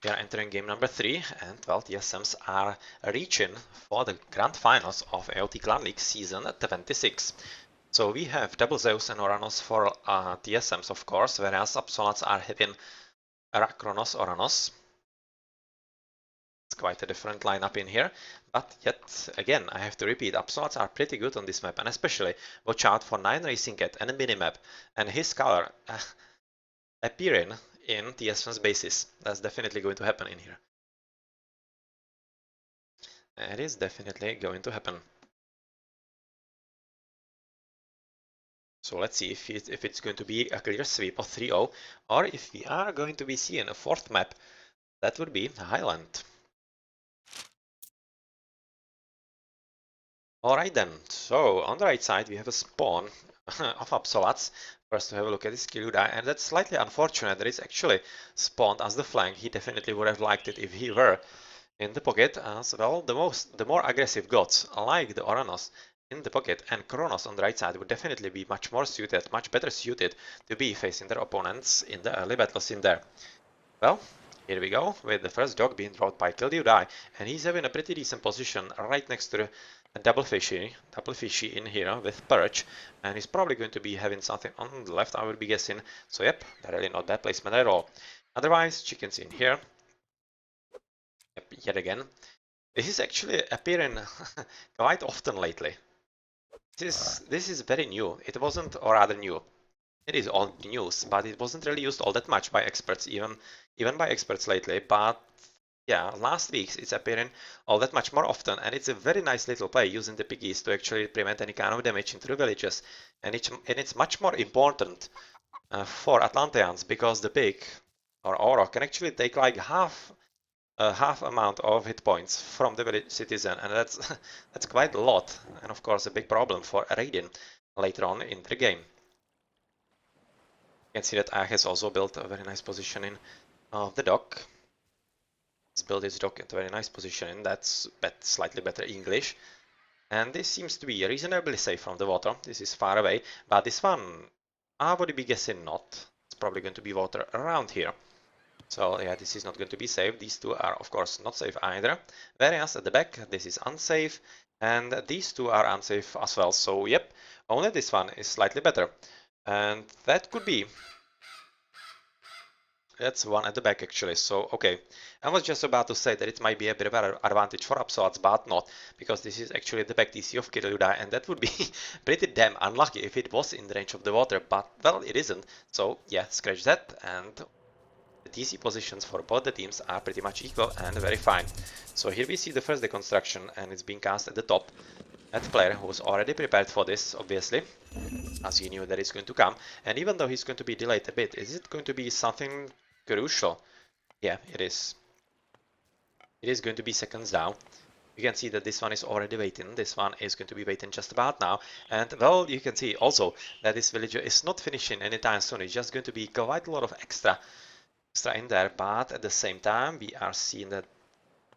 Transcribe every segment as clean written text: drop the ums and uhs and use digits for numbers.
We are entering game number 3, and well, TSMs are reaching for the grand finals of AOT Clan League season 26. So we have double Zeus and Oranos for TSMs, of course, whereas Absolats are having Arakronos Oranos. It's quite a different lineup in here, but yet again, I have to repeat, Absolats are pretty good on this map, and especially watch out for 9 Racing Cat and a minimap, and his color appearing in TSM's bases. That's definitely going to happen in here. It is definitely going to happen. So let's see if it's going to be a clear sweep of 3-0, or if we are going to be seeing a fourth map. That would be Highland. Alright then, so on the right side we have a spawn of Absolats. First to have a look at his skill die, and that's slightly unfortunate that it's actually spawned as the flank. He definitely would have liked it if he were in the pocket, as well the more aggressive gods, like the Oranos in the pocket and Kronos on the right side, would definitely be much more suited, much better suited to be facing their opponents in the early battles in there. Well, here we go, with the first dog being dropped by Kill You Die, and he's having a pretty decent position right next to the double fishy in here with Perch, and he's probably going to be having something on the left, I would be guessing. So yep, really not bad placement at all. Otherwise, chickens in here. Yep, yet again. This is actually appearing quite often lately. This is very new. It wasn't, or rather new. It is old news, but it wasn't really used all that much by experts, even by experts lately. But yeah, last week it's appearing all that much more often, and it's a very nice little play using the piggies to actually prevent any kind of damage into the villages. And it's much more important for Atlanteans because the pig or Oro can actually take like half amount of hit points from the village citizen, and that's that's quite a lot, and of course a big problem for Raiden later on in the game. You can see that Ag has also built a very nice positioning of the dock. He's built his dock into a very nice positioning. That's slightly better English. And this seems to be reasonably safe from the water. This is far away, but this one, I would be guessing not. It's probably going to be water around here. So yeah, this is not going to be safe. These two are of course not safe either. Whereas at the back, this is unsafe, and these two are unsafe as well. So yep, only this one is slightly better. And that could be. That's one at the back actually, so okay. I was just about to say that it might be a bit of an advantage for Absolats, but not, because this is actually the back TC of Kiryuda, and that would be pretty damn unlucky if it was in the range of the water, but well, it isn't. So yeah, scratch that, and the TC positions for both the teams are pretty much equal and very fine. So here we see the first deconstruction, and it's being cast at the top at the player who was already prepared for this, obviously, as he knew that it's going to come. And even though he's going to be delayed a bit, is it going to be something crucial? Yeah, it is. It is going to be seconds down. You can see that this one is already waiting. This one is going to be waiting just about now. And well, you can see also that this villager is not finishing anytime soon. It's just going to be quite a lot of extra in there. But at the same time, we are seeing that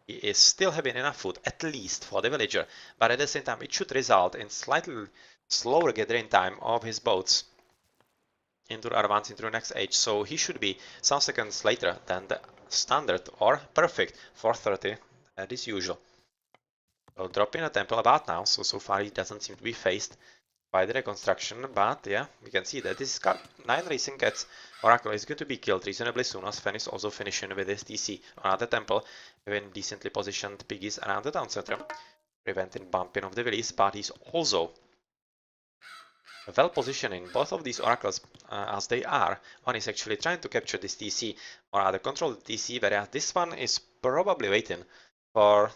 he is still having enough food, at least for the villager. But at the same time, it should result in slightly slower gathering time of his boats into advance into the next age, so he should be some seconds later than the standard or perfect 430 as is usual. So drop in a temple about now, so far he doesn't seem to be faced by the reconstruction, but yeah, we can see that this 9 Racing Cats Oracle is going to be killed reasonably soon, as Fen is also finishing with his TC on the temple, having decently positioned piggies around the town center, preventing bumping of the villies, but he's also well positioning both of these oracles as they are. One is actually trying to capture this TC or rather control the TC, whereas this one is probably waiting for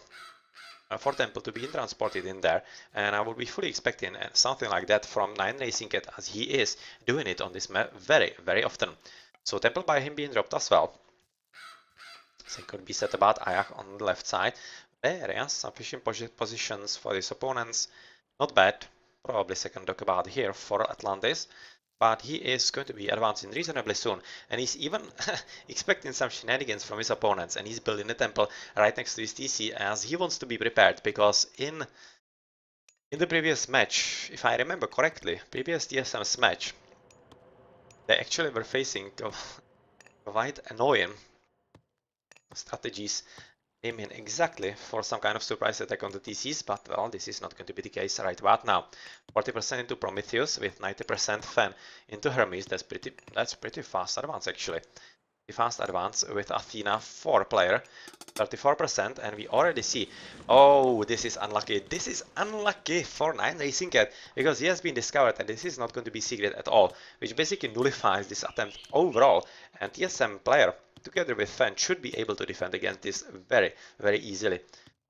Temple to be transported in there, and I would be fully expecting something like that from 9 Racing Cat, as he is doing it on this map very, very often. So Temple by him being dropped as well. Same could be said about Ayak on the left side. Whereas sufficient positions for his opponents, not bad. Probably second dock about here for Atlantis, but he is going to be advancing reasonably soon, and he's even expecting some shenanigans from his opponents, and he's building a temple right next to his TC as he wants to be prepared, because in the previous match, if I remember correctly, previous TSM's match, they actually were facing quite annoying strategies aim in exactly for some kind of surprise attack on the TCs, but well, this is not going to be the case right about now. 40% into Prometheus with 90% Fen into Hermes. That's pretty fast advance actually. Fast advance with Athena 4 player, 34%, and we already see, oh, this is unlucky. This is unlucky for 9 Racing Cat because he has been discovered and this is not going to be secret at all, which basically nullifies this attempt overall. And TSM player together with Fen should be able to defend against this very, very easily.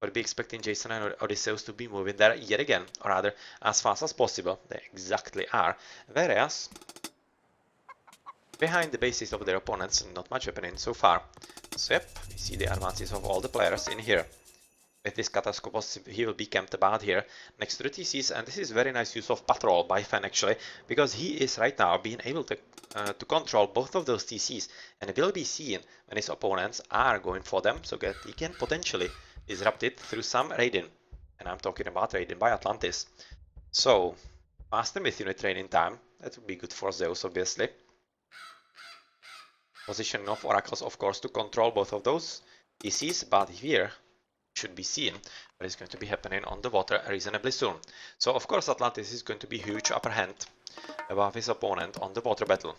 Would be expecting Jason and Odysseus to be moving there yet again, or rather as fast as possible. They exactly are. Whereas behind the bases of their opponents, not much happening so far. So yep, we see the advances of all the players in here. With this Kataskopos, he will be camped about here next to the TCs, and this is very nice use of patrol by Fen actually, because he is right now being able to control both of those TCs, and will be seen when his opponents are going for them, so that he can potentially disrupt it through some raiding. And I'm talking about raiding by Atlantis. So, faster with unit training time, that would be good for Zeus obviously. Positioning of oracles, of course, to control both of those TCs, but here should be seen what is going to be happening on the water reasonably soon. So of course Atlantis is going to be huge upper hand above his opponent on the water battle.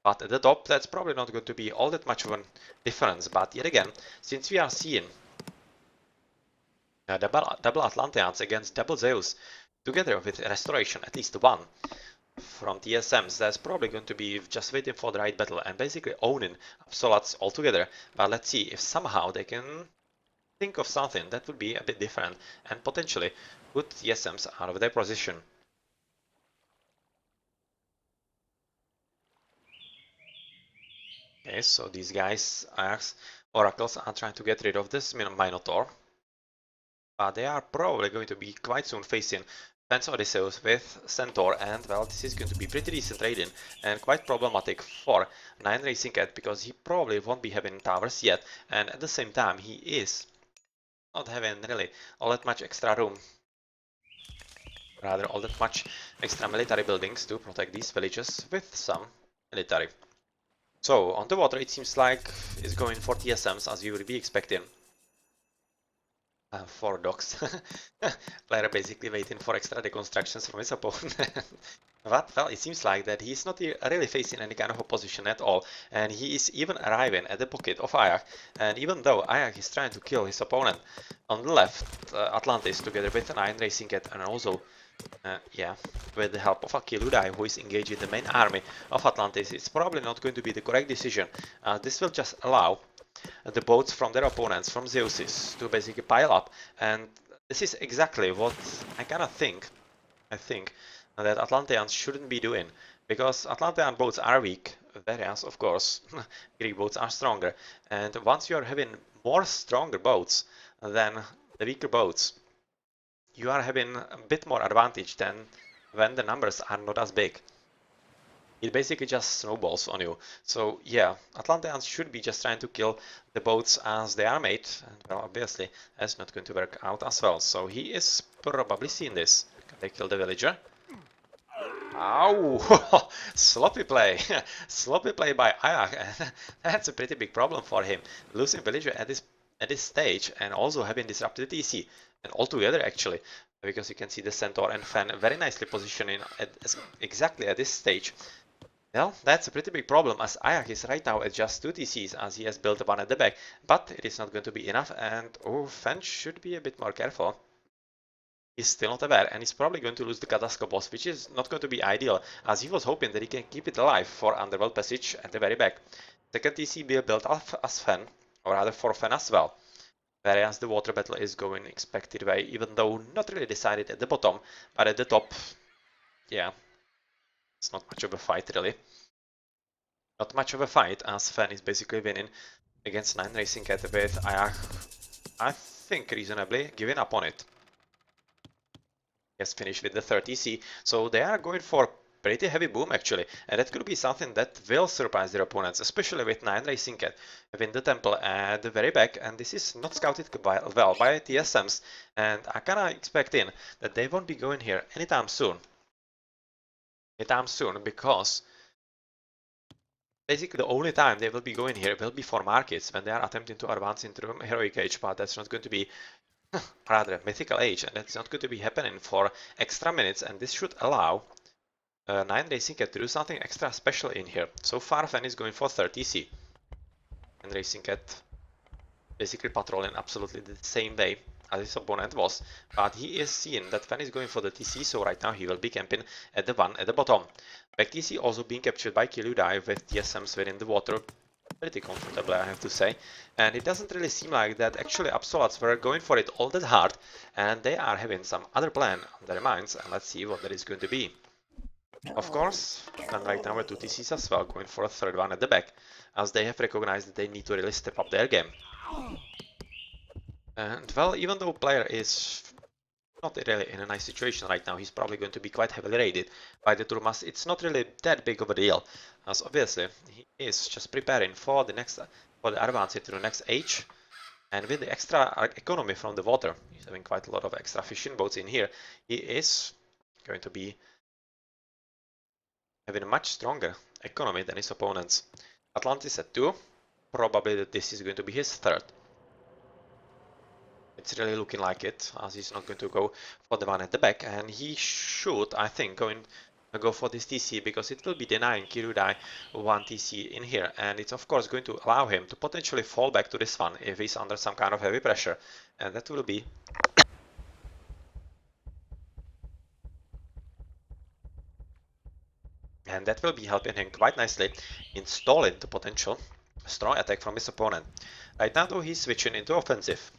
But at the top that's probably not going to be all that much of a difference. But yet again, since we are seeing double Atlanteans against double Zeus together with Restoration, at least one from TSMs, that's probably going to be just waiting for the right battle and basically owning Absoluts altogether. But let's see if somehow they can think of something that would be a bit different and potentially put TSMs out of their position. Okay, so these guys, oracles, are trying to get rid of this Minotaur. But they are probably going to be quite soon facing Fence Odysseus with Centaur, and well, this is going to be pretty decent raiding and quite problematic for 9 Racing Cat because he probably won't be having towers yet, and at the same time he is not having really all that much extra room, rather all that much extra military buildings to protect these villages with some military. So on the water it seems like it's going for TSMs as you would be expecting. 4 docks. Player basically waiting for extra deconstructions from his opponent. But well, it seems like that he's not really facing any kind of opposition at all, and he is even arriving at the pocket of Ayak. And even though Ayak is trying to kill his opponent on the left, Atlantis together with an Iron Racing Cat and also yeah, with the help of Akiludai, who is engaging the main army of Atlantis, it's probably not going to be the correct decision. This will just allow the boats from their opponents, from Zeus's, to basically pile up, and this is exactly what I kind of think. I think that Atlanteans shouldn't be doing, because Atlantean boats are weak, whereas, of course, Greek boats are stronger, and once you are having more stronger boats than the weaker boats, you are having a bit more advantage than when the numbers are not as big. It basically just snowballs on you. So yeah, Atlanteans should be just trying to kill the boats as they are made, and well, obviously that's not going to work out as well. So he is probably seeing this. Can they kill the villager? Ow! Sloppy play! Sloppy play by Ayak. That's a pretty big problem for him. Losing villager at this stage and also having disrupted the TC. And altogether actually, because you can see the Centaur and Fen very nicely positioning exactly at this stage. Well, that's a pretty big problem as Ayak is right now at just 2 TCs as he has built one at the back, but it is not going to be enough and oh, Fen should be a bit more careful. He's still not aware and he's probably going to lose the Kataskopos, which is not going to be ideal as he was hoping that he can keep it alive for Underworld Passage at the very back. Second TC be built up as Fen, or rather for Fen as well. Whereas the water battle is going expected way, even though not really decided at the bottom, but at the top, yeah, it's not much of a fight really. Not much of a fight as Fen is basically winning against 9 Racing Cat with Ayak, I think reasonably giving up on it. Yes, finished with the 30C, so they are going for pretty heavy boom actually, and that could be something that will surprise their opponents, especially with 9 Racing Cat having the temple at the very back, and this is not scouted well by TSMs, and I kinda expecting that they won't be going here anytime soon. Because Basically, the only time they will be going here will be for markets when they are attempting to advance into Heroic Age, but that's not going to be rather Mythical Age, and that's not going to be happening for extra minutes, and this should allow 9 Racing Cat to do something extra special in here. So far, Fan is going for 30C, and Racing Cat basically patrolling absolutely the same way as his opponent was, but he is seeing that Fan is going for the TC, so right now he will be camping at the one at the bottom. Back TC also being captured by Kiludai with TSMs within the water. Pretty comfortably, I have to say, and it doesn't really seem like that actually Absoluts were going for it all that hard, and they are having some other plan on their minds, and let's see what that is going to be. Of course, and right now we're 2 TCs as well, going for a third one at the back, as they have recognized that they need to really step up their game. And well, even though player is not really in a nice situation right now, he's probably going to be quite heavily raided by the Turmas. It's not really that big of a deal, as obviously he is just preparing for the advance into the next age. And with the extra economy from the water, he's having quite a lot of extra fishing boats in here, he is going to be having a much stronger economy than his opponents. Atlantis at 2, probably that this is going to be his third. It's really looking like it, as he's not going to go for the one at the back, and he should, I think, go for this TC, because it will be denying Kirudai one TC in here, and it's of course going to allow him to potentially fall back to this one if he's under some kind of heavy pressure, and that will be helping him quite nicely in stalling the potential strong attack from his opponent. Right now though, he's switching into offensive.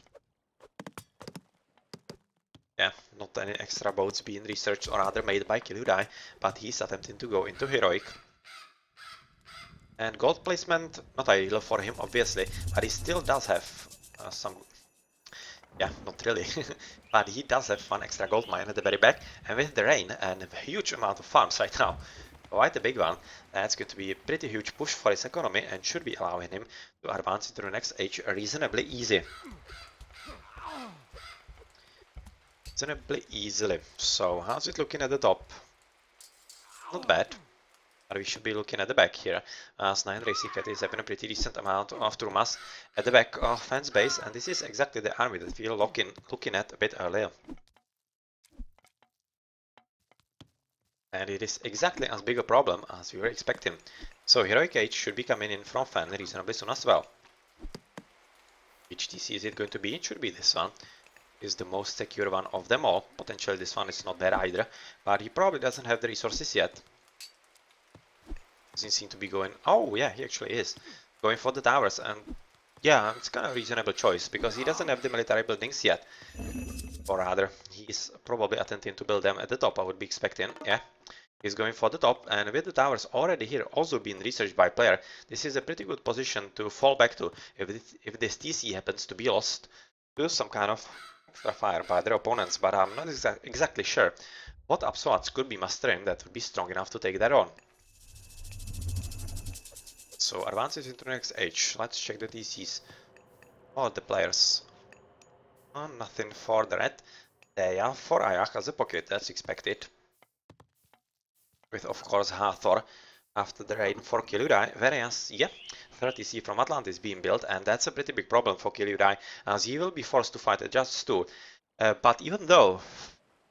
Yeah, not any extra boats being researched or rather made by Kiludai, but he's attempting to go into Heroic. And gold placement, not ideal for him obviously, but he still does have some... Yeah, not really, but he does have one extra gold mine at the very back, and with the rain and a huge amount of farms right now, quite a big one, that's going to be a pretty huge push for his economy and should be allowing him to advance into the next age reasonably easy. Reasonably easily. So how's it looking at the top? Not bad. But we should be looking at the back here, as 9 Racing Cat is having a pretty decent amount of Turmas at the back of Fan's base, and this is exactly the army that we were looking at a bit earlier. And it is exactly as big a problem as we were expecting. So Heroic Age should be coming in from Fan reasonably soon as well. Which TC is it going to be? It should be this one. Is the most secure one of them all. Potentially this one is not there either, but he probably doesn't have the resources yet. Doesn't seem to be going... Oh yeah, he actually is going for the towers, and yeah, it's kind of a reasonable choice because he doesn't have the military buildings yet, or rather he's probably attempting to build them at the top, I would be expecting. Yeah, he's going for the top, and with the towers already here also being researched by player, this is a pretty good position to fall back to if this TC happens to be lost to some kind of extra fire by their opponents, but I'm not exactly sure what Absoluts could be mastering that would be strong enough to take that on. So advances into the next age. Let's check the TCs. Oh, the players. Oh, nothing for the red. They are for Ayak as a pocket, that's expected. With of course Hathor after the raid for Kiludai. Whereas, yeah, 30C from Atlantis being built, and that's a pretty big problem for Kiludai, as he will be forced to fight just 2. But even though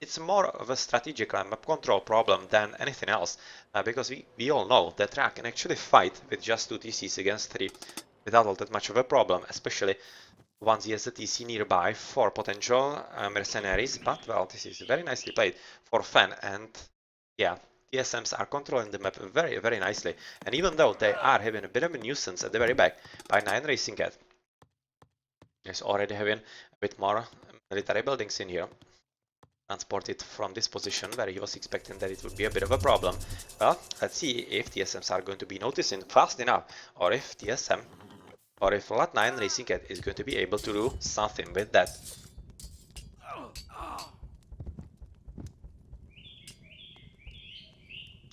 it's more of a strategic and map control problem than anything else, because we all know that Ra can actually fight with just 2 TCs against 3 without all that much of a problem, especially once he has a TC nearby for potential mercenaries. But well, this is very nicely played for Fan, and yeah, TSMs are controlling the map very, very nicely. And even though they are having a bit of a nuisance at the very back by 9 Racing Cat, is already having a bit more military buildings in here. Transported from this position where he was expecting that it would be a bit of a problem. Well, let's see if TSMs are going to be noticing fast enough, or if TSM, or if Lat 9 Racing Cat is going to be able to do something with that.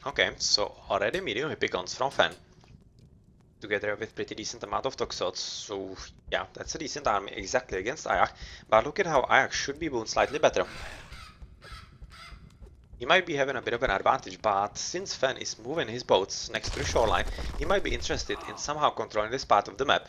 Okay, so already medium Hippicons from Fan, together with pretty decent amount of Toxots, so yeah, that's a decent army exactly against Ayak, but look at how Ayak should be boon slightly better. he might be having a bit of an advantage, but since Fen is moving his boats next to the shoreline, he might be interested in somehow controlling this part of the map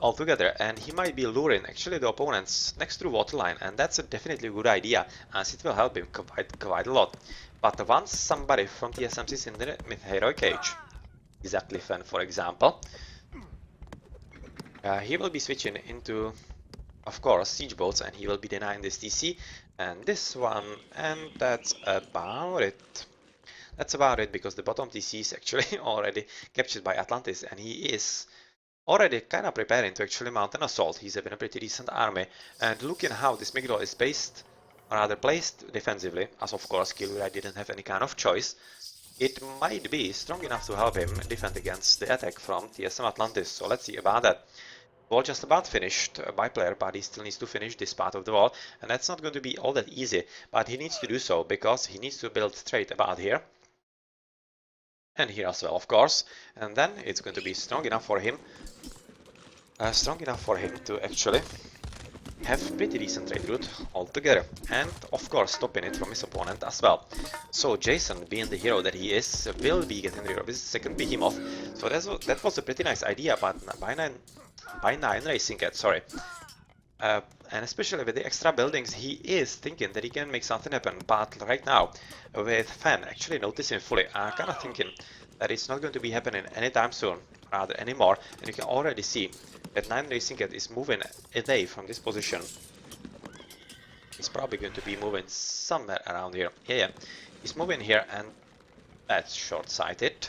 altogether, and he might be luring actually the opponents next to the waterline, and that's a definitely good idea, as it will help him quite a lot. But once somebody from TSM is in the mid-heroic age, exactly Fen for example, he will be switching into, of course, siege boats, and he will be denying this TC and this one, and that's about it. That's about it, because the bottom TC is actually already captured by Atlantis, and he is already kind of preparing to actually mount an assault. He's having a pretty decent army, and looking how this Migdol is based, or rather placed defensively, as of course Killurai didn't have any kind of choice, it might be strong enough to help him defend against the attack from TSM Atlantis. So let's see about that. Wall just about finished by player, but he still needs to finish this part of the wall, and that's not going to be all that easy, but he needs to do so because he needs to build trade about here and here as well, of course, and then it's going to be strong enough for him to actually have pretty decent trade route altogether, and of course stopping it from his opponent as well. So Jason, being the hero that he is, will be getting rid of his second behemoth. So that was a pretty nice idea, but by 9 racing cat, sorry. And especially with the extra buildings, he is thinking that he can make something happen, but right now, with Fan actually noticing fully, I'm kind of thinking that it's not going to be happening anytime soon, rather anymore, and you can already see that 9 Racing Cat is moving away from this position. He's probably going to be moving somewhere around here. Yeah, he's moving here, and that's short-sighted.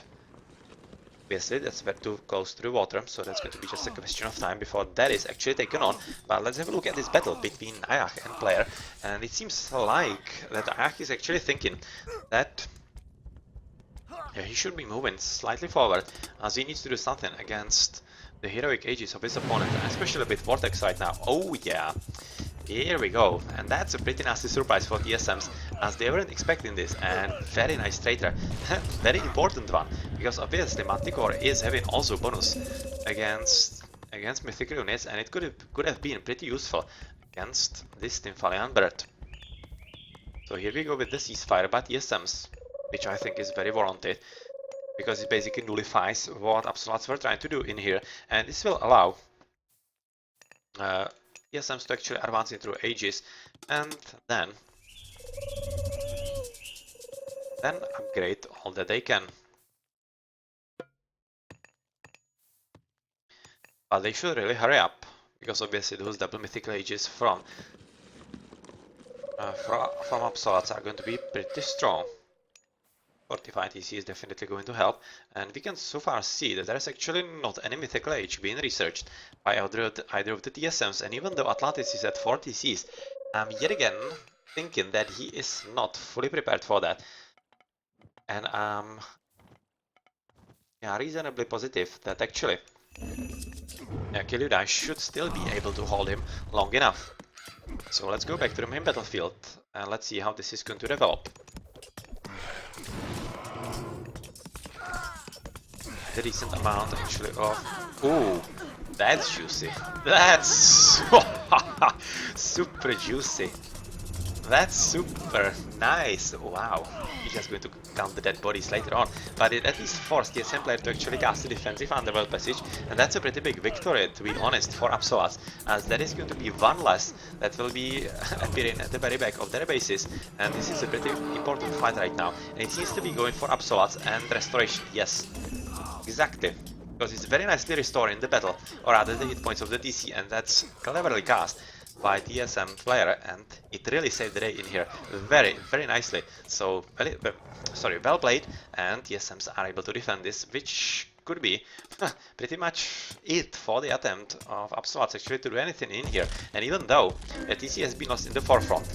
Obviously, that's too close to the water, so that's going to be just a question of time before that is actually taken on. But let's have a look at this battle between Ayak and player, and it seems like that Ayak is actually thinking that he should be moving slightly forward, as he needs to do something against the heroic ages of his opponent, especially with Vortex right now. Oh yeah, here we go, and that's a pretty nasty surprise for TSMs, as they weren't expecting this, and very nice traitor, very important one, because obviously Manticore is having also bonus against mythical units, and it could have been pretty useful against this Tymphalian bird. So here we go with the ceasefire by TSMs, which I think is very warranted, because it basically nullifies what Absoluts were trying to do in here, and this will allow TSMs to actually advance it through ages, and then upgrade all that they can. But they should really hurry up, because obviously those double mythical ages from Absoluts are going to be pretty strong. Fortified TC is definitely going to help, and we can so far see that there is actually not any mythical age being researched by either of the TSMs, and even though Atlantis is at 4 TCs, I'm yet again thinking that he is not fully prepared for that, and yeah, reasonably positive that actually Killurai should still be able to hold him long enough. So let's go back to the main battlefield, and let's see how this is going to develop. A decent amount actually of... Ooh, that's juicy. That's super juicy. That's super nice. Wow. He's just going to count the dead bodies later on. But it at least forced the TSM player to actually cast a defensive underworld passage, and that's a pretty big victory, to be honest, for Absoluts, as there is going to be one less that will be appearing at the very back of their bases, and this is a pretty important fight right now, and it seems to be going for Absoluts and restoration. Yes, exactly, because it's very nicely restoring the battle, or rather the hit points of the DC, and that's cleverly cast by TSM player, and it really saved the day in here very, very nicely. So, well played, and TSMs are able to defend this, which could be pretty much it for the attempt of Absoluts actually to do anything in here. And even though the TC has been lost in the forefront,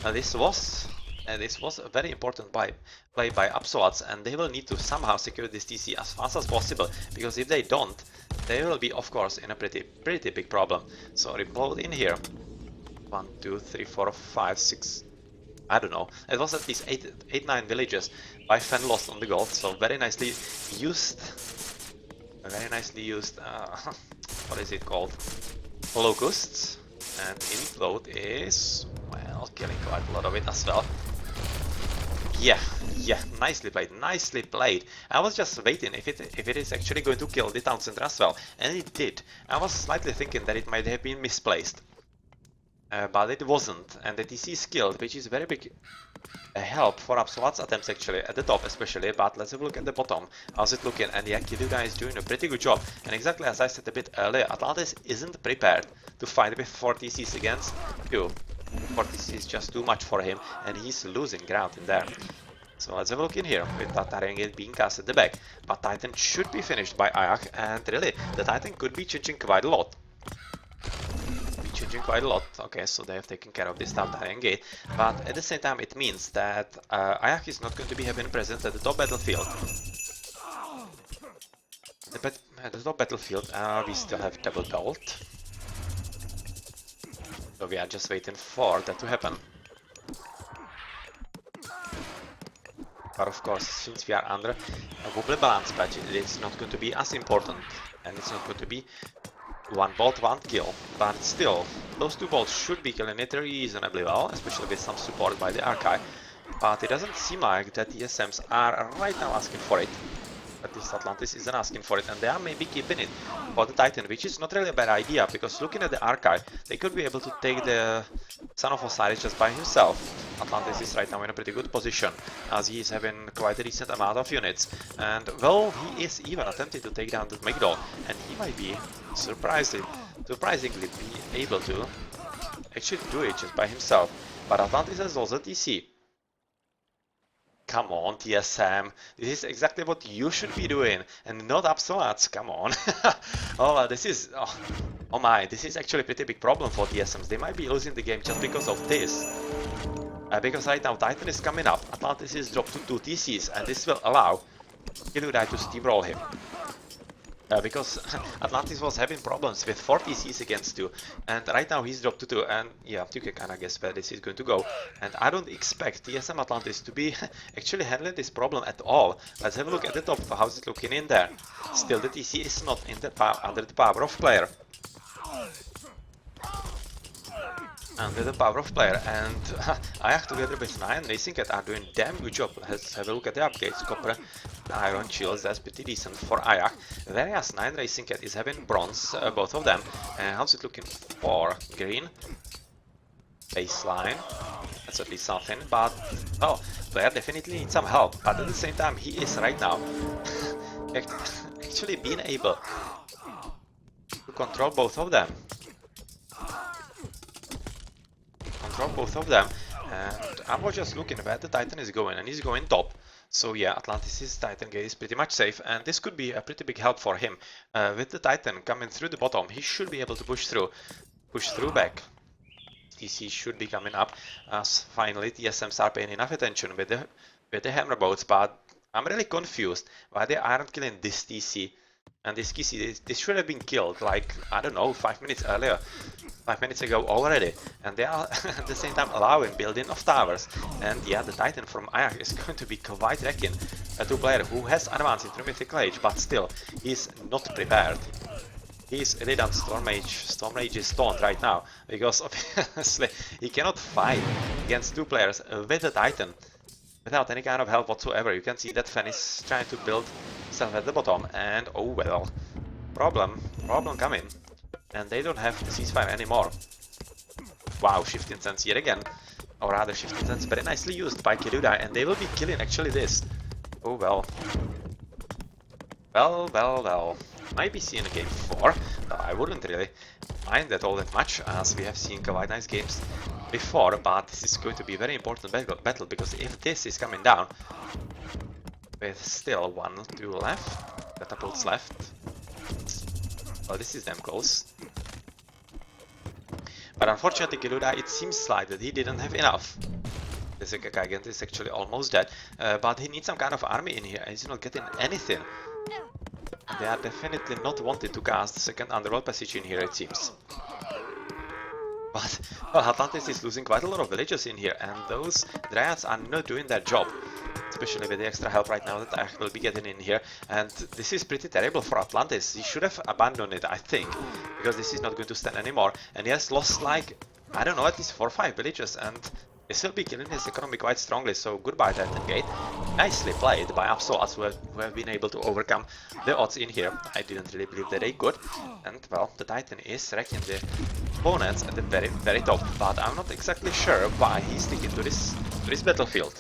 this was a very important play by Absoluts, and they will need to somehow secure this TC as fast as possible, because if they don't, they will be, of course, in a pretty big problem. So reload in here. 1, 2, 3, 4, 5, 6. I don't know. It was at least 8, 9 villages by Fen lost on the gold. So very nicely used. Very nicely used. What is it called? Locusts. And infloat is, well, killing quite a lot of it as well. Yeah, nicely played, nicely played. I was just waiting if it is actually going to kill the town center as well, and it did. I was slightly thinking that it might have been misplaced, but it wasn't, and the TC is killed, which is very big help for Absolut's attempts actually, at the top especially, but let's have a look at the bottom. How's it looking? And yeah, Kiluda is doing a pretty good job, and exactly as I said a bit earlier, Atlantis isn't prepared to fight with 4 TCs against 2. 4 TCs is just too much for him, and he's losing ground in there. So let's have a look in here, with that Tarangate being cast at the back. But Titan should be finished by Ayak, and really, the Titan could be changing quite a lot. Okay, so they have taken care of this Tartarian gate, but at the same time it means that Ayak is not going to be having presence at the top battlefield. At the top battlefield we still have double belt, so we are just waiting for that to happen. But of course, since we are under a wobbly balance patch, it's not going to be as important, and it's not going to be one bolt, one kill, but still, those 2 bolts should be killing it reasonably well, especially with some support by the Archive. But it doesn't seem like that the TSMs are right now asking for it. At least Atlantis isn't asking for it, and they are maybe keeping it for the Titan, which is not really a bad idea, because looking at the Archive, they could be able to take the Son of Osiris just by himself. Atlantis is right now in a pretty good position, as he is having quite a decent amount of units, and well, he is even attempting to take down the Megiddo, and he might be surprisingly be able to actually do it just by himself. But Atlantis has also TC. Come on, TSM, this is exactly what you should be doing, and not Absoluts, come on. Oh, this is, oh my, this is actually a pretty big problem for TSMs. They might be losing the game just because of this. Because right now Titan is coming up, Atlantis is dropped to 2 TCs, and this will allow Kiluda to steamroll him. Because Atlantis was having problems with 4 TCs against 2, and right now he's dropped to 2, and yeah, you can kinda guess where this is going to go. And I don't expect TSM Atlantis to be actually handling this problem at all. Let's have a look at the top, how's it looking in there. Still, the TC is not in the under the power of player. Under the power of player, and Ayak together with 9 Racing Cat are doing damn good job. Let's have a look at the upgrades. Copper, iron shields, that's pretty decent for Ayak. Whereas 9 Racing Cat is having bronze, both of them. And how's it looking for green? Baseline, that's at least something, but well, player definitely needs some help. But at the same time, he is right now actually being able to control both of them. And I was just looking where the Titan is going, and he's going top. So yeah, Atlantis' Titan gate is pretty much safe, and this could be a pretty big help for him. With the Titan coming through the bottom, he should be able to push through back. TC should be coming up, as finally TSMs are paying enough attention with the hammer boats, but I'm really confused why they aren't killing this TC. And this TC, this should have been killed like, I don't know, 5 minutes earlier. 5 minutes ago already, and they are at the same time allowing building of towers. And yeah, the Titan from Ayak is going to be quite wrecking a 2-player who has advanced into Mythical Age, but still, he's not prepared. He's really done Storm Rage is stoned right now, because obviously he cannot fight against 2 players with the Titan without any kind of help whatsoever. You can see that Fen is trying to build himself at the bottom, and oh well, problem coming. And they don't have the ceasefire anymore. Wow, Shifting Sense yet again. Or rather, Shifting Sense very nicely used by Kiluda, and they will be killing actually this. Oh well. Well. Might be seeing a game 4. I wouldn't really mind that all that much, as we have seen quite nice games before, but this is going to be a very important battle, because if this is coming down, with still 1, 2 left, catapults left. Oh, this is damn close. But unfortunately, Kiluda, it seems like that he didn't have enough. The Zeka Gigant is actually almost dead, but he needs some kind of army in here, and he's not getting anything. They are definitely not wanting to cast the second underworld passage in here, it seems. But well, Atlantis is losing quite a lot of villagers in here, and those Dryads are not doing their job. Especially with the extra help right now that I will be getting in here, and this is pretty terrible for Atlantis. He should have abandoned it, I think, because this is not going to stand anymore, and he has lost like I don't know, at least 4 or 5 villages, and this will be killing his economy quite strongly, so goodbye Titan Gate. Nicely played by Absoluts, who have been able to overcome the odds in here. I didn't really believe that they could, and well, the Titan is wrecking the opponents at the very top, but I'm not exactly sure why he's sticking to this battlefield.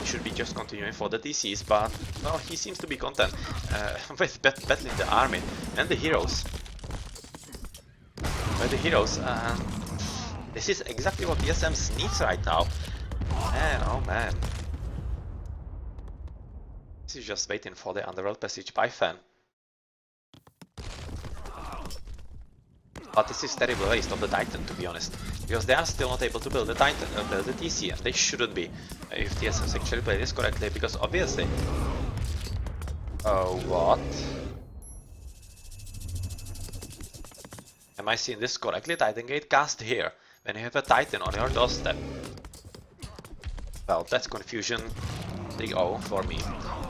He should be just continuing for the DCs, but well, he seems to be content with battling the army and the heroes. This is exactly what TSM needs right now. Man, oh man. This is just waiting for the underworld passage by Fan. But this is terrible waste of the Titan, to be honest, because they are still not able to build the Titan, build the TC, and they shouldn't be if TSM actually play this correctly, because obviously. Oh, what? Am I seeing this correctly? Titan Gate cast here when you have a Titan on your doorstep. Well, that's confusion 3-0 for me.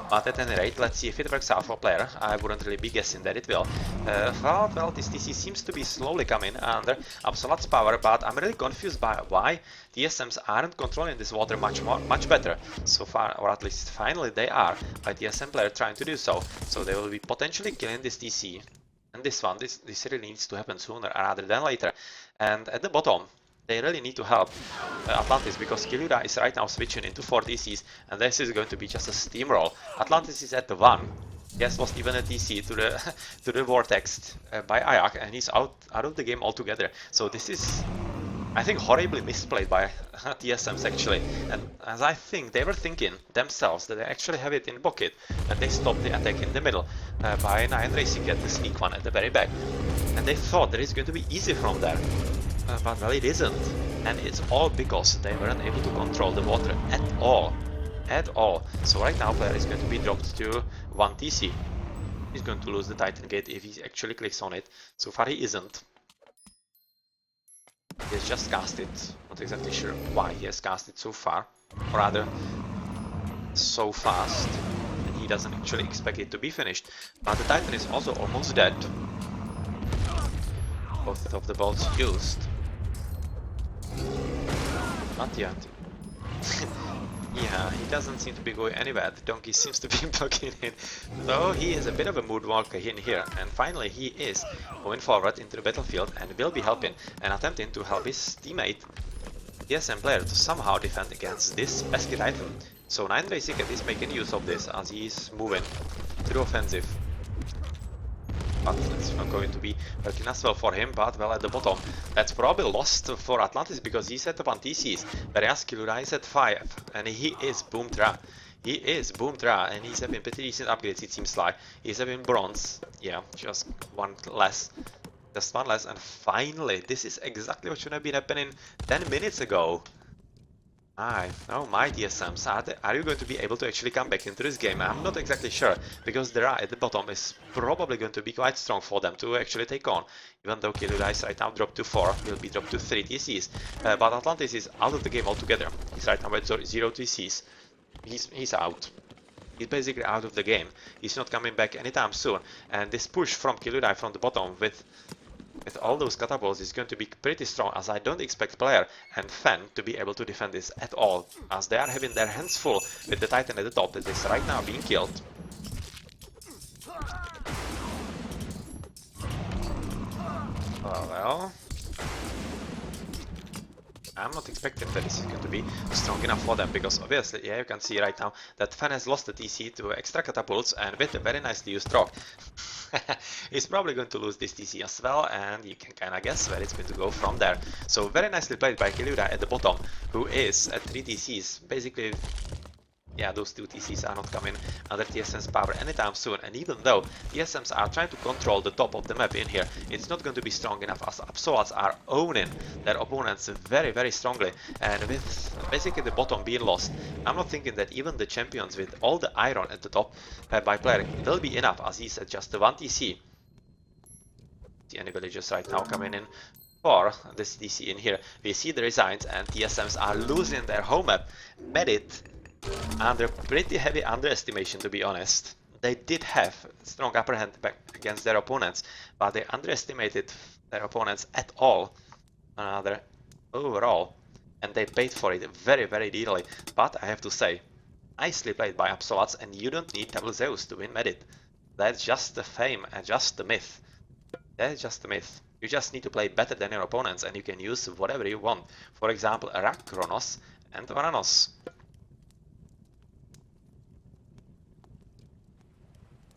But at any rate, let's see if it works out for player. I wouldn't really be guessing that it will. Well, this TC seems to be slowly coming under Absolut's power, but I'm really confused by why TSMs aren't controlling this water much better so far, or at least finally they are, by TSM player trying to do so. So they will be potentially killing this TC. And this really needs to happen sooner rather than later. And at the bottom, they really need to help Atlantis, because Kilura is right now switching into 4 DCs, and this is going to be just a steamroll. Atlantis is at the 1. He has lost even a DC to the to the Vortex by Ayak, and he's out of the game altogether. So this is, I think, horribly misplayed by TSMs actually. And as I think they were thinking themselves that they actually have it in bucket, and they stopped the attack in the middle by 9 racing at the sneak one at the very back. And they thought that it's going to be easy from there. But well, it isn't, and it's all because they weren't able to control the water at all. So right now player is going to be dropped to 1 TC. He's going to lose the Titan Gate if he actually clicks on it. So far he isn't. He has just cast it. Not exactly sure why he has cast it so far, or rather so fast, and he doesn't actually expect it to be finished. But the Titan is also almost dead. Both of the bolts used. Not yet. Yeah, he doesn't seem to be going anywhere. The donkey seems to be blocking it. So he is a bit of a mood walker in here. And finally he is going forward into the battlefield and will be helping and attempting to help his teammate, TSM player, to somehow defend against this pesky Titan. So 9 Racing is making use of this as he is moving to the offensive. But that's not going to be working as well for him, but well, at the bottom that's probably lost for Atlantis, because he's at 1 TCs, whereas Kilura is at 5, and he is Boom Tra. He is Boom Tra, and he's having pretty decent upgrades, it seems like. He's having bronze, yeah, just one less. Just one less, and finally, this is exactly what should have been happening 10 minutes ago. Oh my TSMs, are you going to be able to actually come back into this game? I'm not exactly sure, because the Ra at the bottom is probably going to be quite strong for them to actually take on. Even though Kilura is right now dropped to 4, will be dropped to 3 TCs. But Atlantis is out of the game altogether. He's right now at 0 TCs. He's out. He's basically out of the game. He's not coming back anytime soon. And this push from Kilura from the bottom with all those catapults is going to be pretty strong, as I don't expect player and Fan to be able to defend this at all, as they are having their hands full with the Titan at the top that is right now being killed. Well, I'm not expecting that this is going to be strong enough for them, because obviously, yeah, you can see right now that Fan has lost the TC to extra catapults, and with a very nicely used rock. He's probably going to lose this TC as well, and you can kind of guess where it's going to go from there. So very nicely played by Kilura at the bottom, who is at 3 TCs, basically. Yeah, those 2 TCs are not coming under TSM's power anytime soon, and even though TSMs are trying to control the top of the map in here, it's not going to be strong enough, as Absoluts are owning their opponents very strongly, and with basically the bottom being lost, I'm not thinking that even the champions with all the iron at the top by player will be enough, as he's at just the 1 TC. See any villagers right now coming in for this TC in here. We see the resigns, and TSMs are losing their home map. Medit under pretty heavy underestimation, to be honest. They did have strong upper hand back against their opponents, but they underestimated their opponents at all. Another overall, and they paid for it very, very dearly. But I have to say, nicely played by Absolats, and you don't need Double Zeus to win Medit. That's just the fame and just the myth. That is just a myth. You just need to play better than your opponents and you can use whatever you want. For example, Rakronos and Varanos.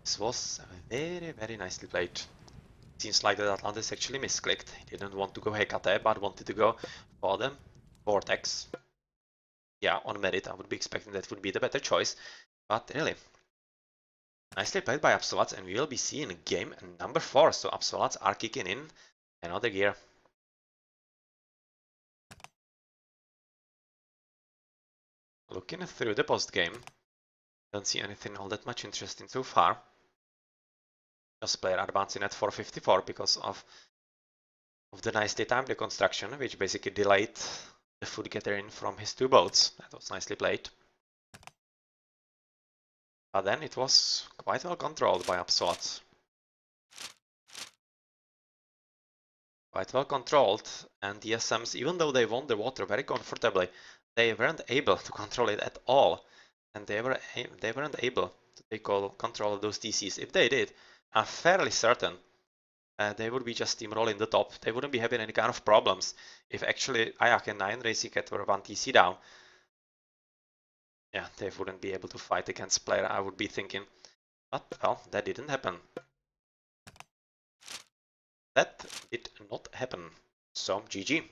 This was very, very nicely played. Seems like that Atlantis actually misclicked. He didn't want to go Hecate, but wanted to go for the Vortex. Yeah, on merit, I would be expecting that would be the better choice. But really, nicely played by Absolats, and we will be seeing game number 4. So Absolats are kicking in another gear. Looking through the post game, don't see anything all that much interesting so far. Just player advancing at 454 because of the nicely timed reconstruction, which basically delayed the food gathering from his 2 boats. That was nicely played. But then it was quite well controlled by Absolats. Quite well controlled, and the TSMs, even though they won the water very comfortably, they weren't able to control it at all. And they weren't able to take control of those TCs. If they did, I'm fairly certain they would be just steamrolling the top. They wouldn't be having any kind of problems if actually Ayak and 9 Racing Cat were 1 TC down. Yeah, they wouldn't be able to fight against player, I would be thinking. But, well, that didn't happen. That did not happen. So, GG.